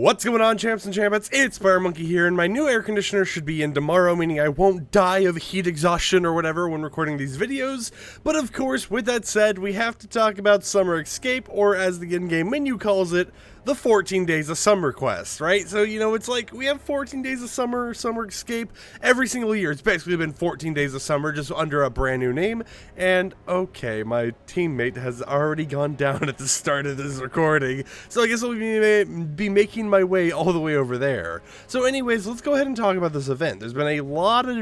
What's going on, champs and champettes? It's FireMonkey here, and my new air conditioner should be in tomorrow, meaning I won't die of heat exhaustion or whatever when recording these videos. But of course, with that said, we have to talk about Summer Escape, or as the in-game menu calls it, the 14 Days of Summer quest, right? So, you know, it's like, we have 14 Days of Summer Escape every single year. It's basically been 14 Days of Summer, just under a brand new name. And, okay, my teammate has already gone down at the start of this recording, so I guess I'll be making my way all the way over there. So anyways, let's go ahead and talk about this event. There's been a lot of,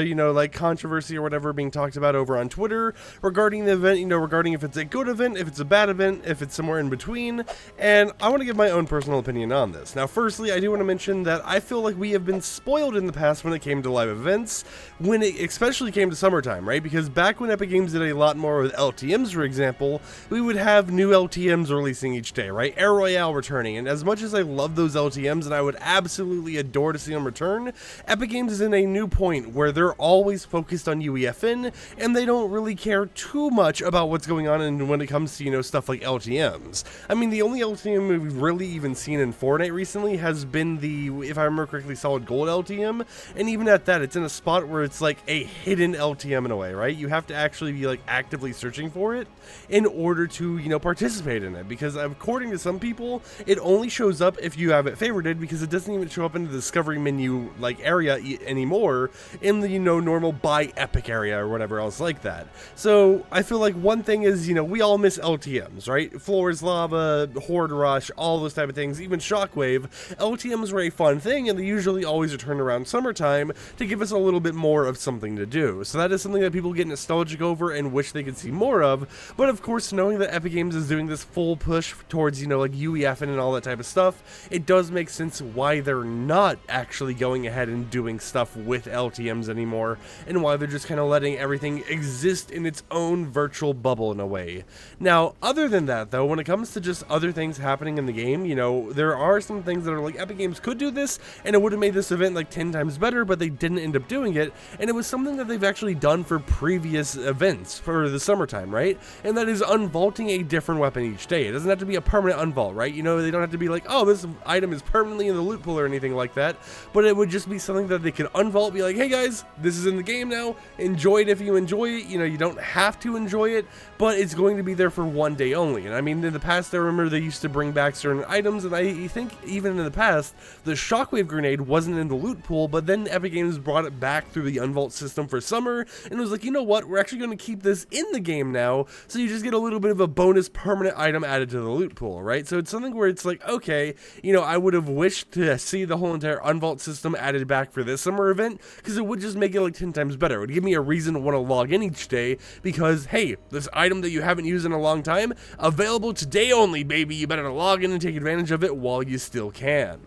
you know, like, controversy or whatever being talked about over on Twitter regarding the event, you know, regarding if it's a good event, if it's a bad event, if it's somewhere in between, and I want to give my own personal opinion on this. Now, firstly, I do want to mention that I feel like we have been spoiled in the past when it came to live events, when it especially came to summertime, right? Because back when Epic Games did a lot more with LTMs, for example, we would have new LTMs releasing each day, right? Air Royale returning, and as much as I love those LTMs and I would absolutely adore to see them return, Epic Games is in a new point where they're always focused on UEFN, and they don't really care too much about what's going on when it comes to, you know, stuff like LTMs. I mean, the only LTM we've really even seen in Fortnite recently has been the, if I remember correctly, Solid Gold LTM, and even at that, it's in a spot where it's like a hidden LTM in a way, right? You have to actually be like actively searching for it in order to, you know, participate in it, because according to some people, it only shows up if you have it favorited, because it doesn't even show up in the discovery menu like area anymore in the, you know, normal buy Epic area or whatever else like that. So I feel like one thing is, you know, we all miss LTMs, right? Floors Lava, Horde Rush, all those type of things, even Shockwave. LTMs were a fun thing, and they usually always return around summertime to give us a little bit more of something to do. So that is something that people get nostalgic over and wish they could see more of. But of course, knowing that Epic Games is doing this full push towards, you know, like UEFN and all that type of stuff, it does make sense why they're not actually going ahead and doing stuff with LTMs anymore, and why they're just kind of letting everything exist in its own virtual bubble in a way. Now, other than that though, when it comes to just other things happening in the game, you know, there are some things that are like, Epic Games could do this, and it would have made this event like 10 times better, but they didn't end up doing it, and it was something that they've actually done for previous events for the summertime, right? And that is unvaulting a different weapon each day. It doesn't have to be a permanent unvault, right? You know, they don't have to be like, oh, this item is permanently in the loot pool or anything like that, but it would just be something that they could unvault, be like, hey guys, this is in the game now, enjoy it if you enjoy it. You know, you don't have to enjoy it, but it's going to be there for one day only. And I mean, in the past, I remember they used to bring back certain items, and I think even in the past, the Shockwave grenade wasn't in the loot pool, but then Epic Games brought it back through the unvault system for summer, and it was like, you know what, we're actually going to keep this in the game now, so you just get a little bit of a bonus permanent item added to the loot pool, right? So it's something where it's like, okay, you know, I would have wished to see the whole entire unvault system added back for this summer event, because it would just make it like 10 times better. It would give me a reason to want to log in each day, because, hey, this item that you haven't used in a long time, available today only, baby. You better log in and take advantage of it while you still can.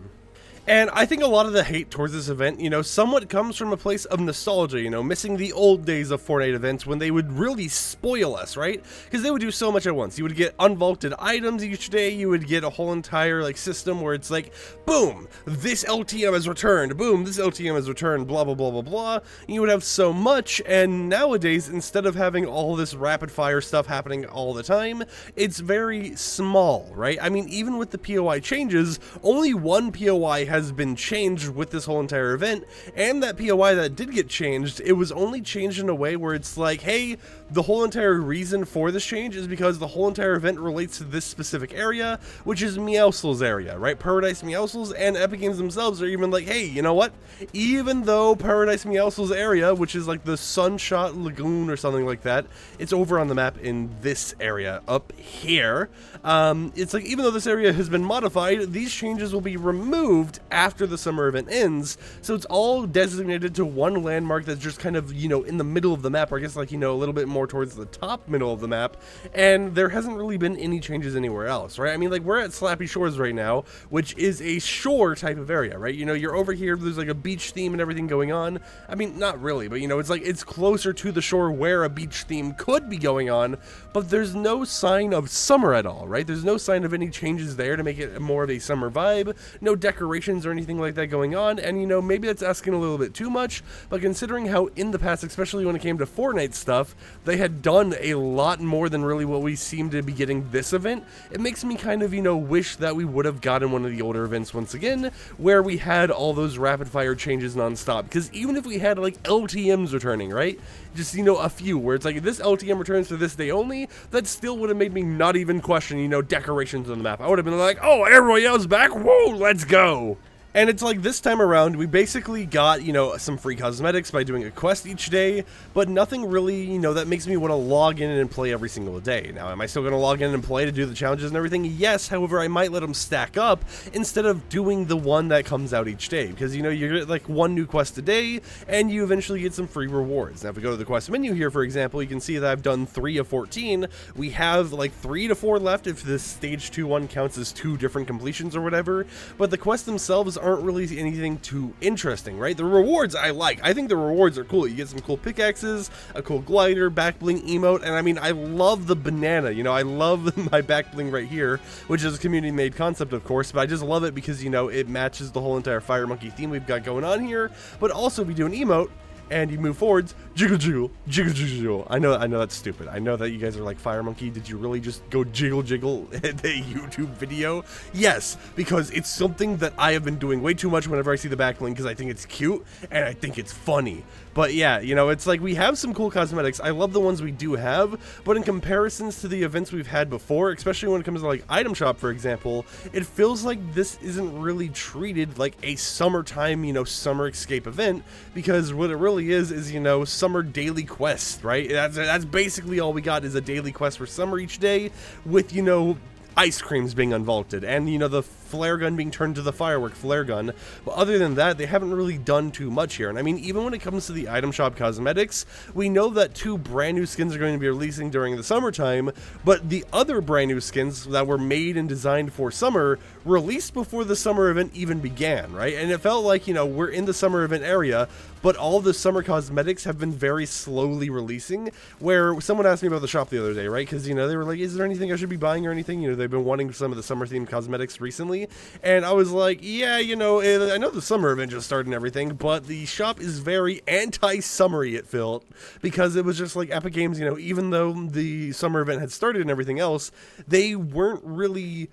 And I think a lot of the hate towards this event, you know, somewhat comes from a place of nostalgia, you know, missing the old days of Fortnite events when they would really spoil us, right? Because they would do so much at once. You would get unvaulted items each day, you would get a whole entire, like, system where it's like, boom, this LTM has returned, boom, this LTM has returned, blah, blah, blah, blah, blah. And you would have so much, and nowadays, instead of having all this rapid-fire stuff happening all the time, it's very small, right? I mean, even with the POI changes, only one POI has been changed with this whole entire event, and that POI that did get changed, it was only changed in a way where it's like, hey, the whole entire reason for this change is because the whole entire event relates to this specific area, which is Meowscles area, right? Paradise Meowscles, and Epic Games themselves are even like, hey, you know what? Even though Paradise Meowscles area, which is like the Sunshot Lagoon or something like that, it's over on the map in this area up here. It's like, even though this area has been modified, these changes will be removed after the summer event ends, so it's all designated to one landmark that's just kind of, you know, in the middle of the map, or I guess, like, you know, a little bit more towards the top middle of the map, and there hasn't really been any changes anywhere else, right? I mean, like, we're at Slappy Shores right now, which is a shore type of area, right? You know, you're over here, there's like a beach theme and everything going on. I mean, not really, but, you know, it's like, it's closer to the shore where a beach theme could be going on, but there's no sign of summer at all, right? There's no sign of any changes there to make it more of a summer vibe, no decorations missions or anything like that going on, and you know, maybe that's asking a little bit too much, but considering how in the past, especially when it came to Fortnite stuff, they had done a lot more than really what we seem to be getting this event, it makes me kind of, you know, wish that we would have gotten one of the older events once again, where we had all those rapid fire changes nonstop, because even if we had like LTMs returning, right, just, you know, a few where it's like this LTM returns for this day only, that still would have made me not even question, you know, decorations on the map. I would have been like, oh, Air Royale's back, whoa, let's go. And it's like this time around, we basically got, you know, some free cosmetics by doing a quest each day, but nothing really, you know, that makes me want to log in and play every single day. Now, am I still going to log in and play to do the challenges and everything? Yes, however, I might let them stack up instead of doing the one that comes out each day, because, you know, you get like one new quest a day, and you eventually get some free rewards. Now, if we go to the quest menu here, for example, you can see that I've done 3 of 14. We have like 3 to 4 left if this stage 2 one counts as 2 different completions or whatever, but the quests themselves aren't really anything too interesting, right? The rewards I like. I think the rewards are cool. You get some cool pickaxes, a cool glider, back bling emote, and I mean, I love the banana. You know, I love my back bling right here, which is a community-made concept, of course, but I just love it because, you know, it matches the whole entire FireMonkey theme we've got going on here, but also we do an emote, and you move forwards, jiggle jiggle, jiggle jiggle jiggle. I know that's stupid. I know that you guys are like, FireMonkey, did you really just go jiggle jiggle in a YouTube video? Yes, because it's something that I have been doing way too much whenever I see the backlink, because I think it's cute and I think it's funny. But yeah, you know, it's like we have some cool cosmetics. I love the ones we do have, but in comparisons to the events we've had before, especially when it comes to like item shop, for example, it feels like this isn't really treated like a summertime, you know, summer escape event, because what it really is, you know, summer daily quest, right? That's basically all we got, is a daily quest for summer each day with, you know, ice creams being unvaulted and, you know, the flare gun being turned to the firework flare gun. But other than that, they haven't really done too much here. And I mean, even when it comes to the item shop cosmetics, we know that 2 brand new skins are going to be releasing during the summertime, but the other brand new skins that were made and designed for summer released before the summer event even began, right? And it felt like, you know, we're in the summer event area, but all the summer cosmetics have been very slowly releasing, where someone asked me about the shop the other day, right? Because, you know, they were like, is there anything I should be buying or anything? You know, they've been wanting some of the summer themed cosmetics recently. And I was like, yeah, you know, I know the summer event just started and everything, but the shop is very anti-summery, it felt, because it was just like Epic Games, you know, even though the summer event had started and everything else, they weren't really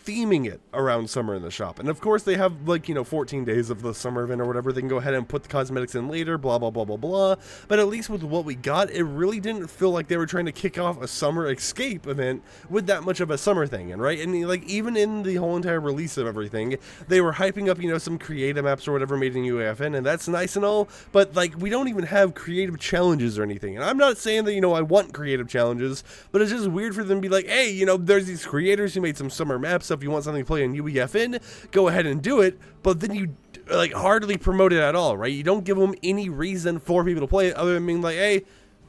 theming it around summer in the shop. And of course they have, like, you know, 14 days of the summer event or whatever. They can go ahead and put the cosmetics in later, blah blah blah blah blah, but at least with what we got, it really didn't feel like they were trying to kick off a summer escape event with that much of a summer thing. And right, and like even in the whole entire release of everything, they were hyping up, you know, some creative maps or whatever made in UAFN, and that's nice and all, but like we don't even have creative challenges or anything. And I'm not saying that, you know, I want creative challenges, but it's just weird for them to be like, hey, you know, there's these creators who made some summer maps, so if you want something to play in UEFN, go ahead and do it, but then you like hardly promote it at all, right? You don't give them any reason for people to play it other than being like, hey,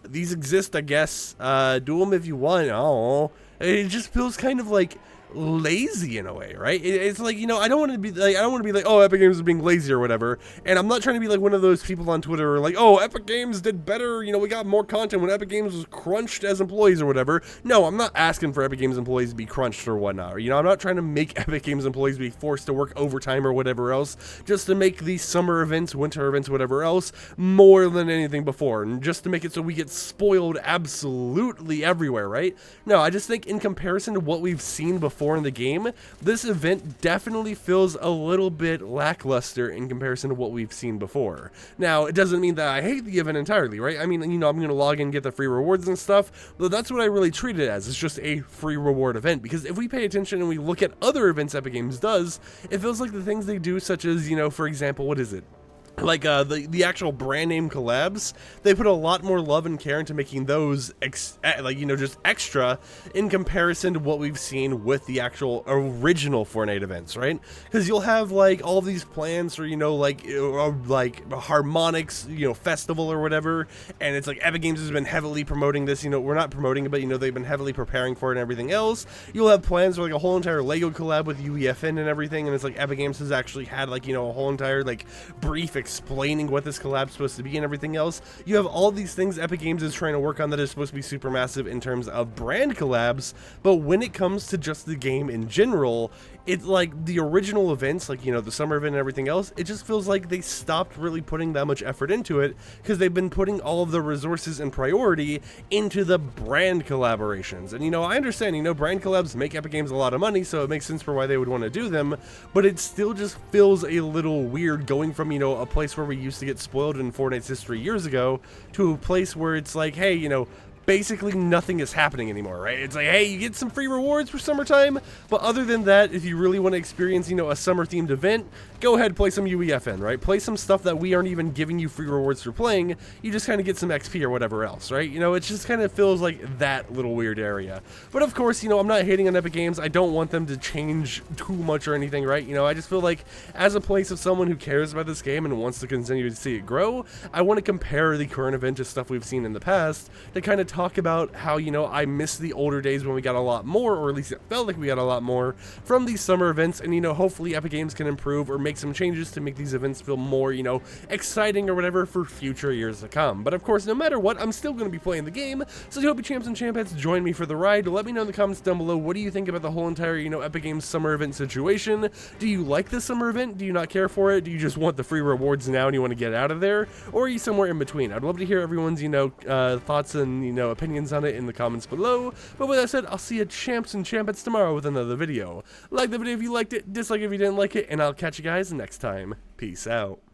these exist, I guess, do them if you want. Oh, it just feels kind of like lazy in a way, right? It's like, you know, I don't want to be like, oh, Epic Games is being lazy or whatever, and I'm not trying to be like one of those people on Twitter who are like, oh, Epic Games did better, you know, we got more content when Epic Games was crunched as employees or whatever. No, I'm not asking for Epic Games employees to be crunched or whatnot, or, you know, I'm not trying to make Epic Games employees be forced to work overtime or whatever else just to make these summer events, winter events, whatever else, more than anything before, and just to make it so we get spoiled absolutely everywhere, right? No, I just think in comparison to what we've seen before in the game, this event definitely feels a little bit lackluster in comparison to what we've seen before. Now, it doesn't mean that I hate the event entirely, right? I mean, you know, I'm going to log in and get the free rewards and stuff, but that's what I really treat it as. It's just a free reward event, because if we pay attention and we look at other events Epic Games does, it feels like the things they do, such as, you know, for example, what is it? Like the actual brand name collabs, they put a lot more love and care into making those like, you know, just extra in comparison to what we've seen with the actual original Fortnite events, right? Because you'll have like all these plans for, you know, like Harmonics, you know, festival or whatever, and it's like Epic Games has been heavily promoting this, you know, we're not promoting it, but, you know, they've been heavily preparing for it and everything else. You'll have plans for like a whole entire Lego collab with UEFN and everything, and it's like Epic Games has actually had like, you know, a whole entire like brief explaining what this collab's supposed to be and everything else. You have all these things Epic Games is trying to work on that is supposed to be super massive in terms of brand collabs, but when it comes to just the game in general, it's like the original events, like, you know, the summer event and everything else, it just feels like they stopped really putting that much effort into it because they've been putting all of the resources and priority into the brand collaborations. And, you know, I understand, you know, brand collabs make Epic Games a lot of money, so it makes sense for why they would want to do them, but it still just feels a little weird going from, you know, a place where we used to get spoiled in Fortnite's history years ago to a place where it's like, hey, you know, basically nothing is happening anymore, right? It's like, hey, you get some free rewards for summertime, but other than that, if you really want to experience, you know, a summer themed event, go ahead, play some UEFN, right? Play some stuff that we aren't even giving you free rewards for playing. You just kind of get some XP or whatever else, right? You know, it just kind of feels like that little weird area. But of course, you know, I'm not hating on Epic Games. I don't want them to change too much or anything, right? You know, I just feel like as a place of someone who cares about this game and wants to continue to see it grow, I want to compare the current event to stuff we've seen in the past to kind of talk about how, you know, I miss the older days when we got a lot more, or at least it felt like we got a lot more from these summer events, and, you know, hopefully Epic Games can improve or make some changes to make these events feel more, you know, exciting or whatever for future years to come. But of course, no matter what, I'm still going to be playing the game, so I hope you champs and champettes join me for the ride. Let me know in the comments down below, what do you think about the whole entire, you know, Epic Games summer event situation? Do you like this summer event? Do you not care for it? Do you just want the free rewards now and you want to get out of there? Or are you somewhere in between? I'd love to hear everyone's, you know, thoughts and, you know, opinions on it in the comments below. But with that said, I'll see you champs and champettes tomorrow with another video. Like the video if you liked it, dislike if you didn't like it, and I'll catch you guys next time. Peace out.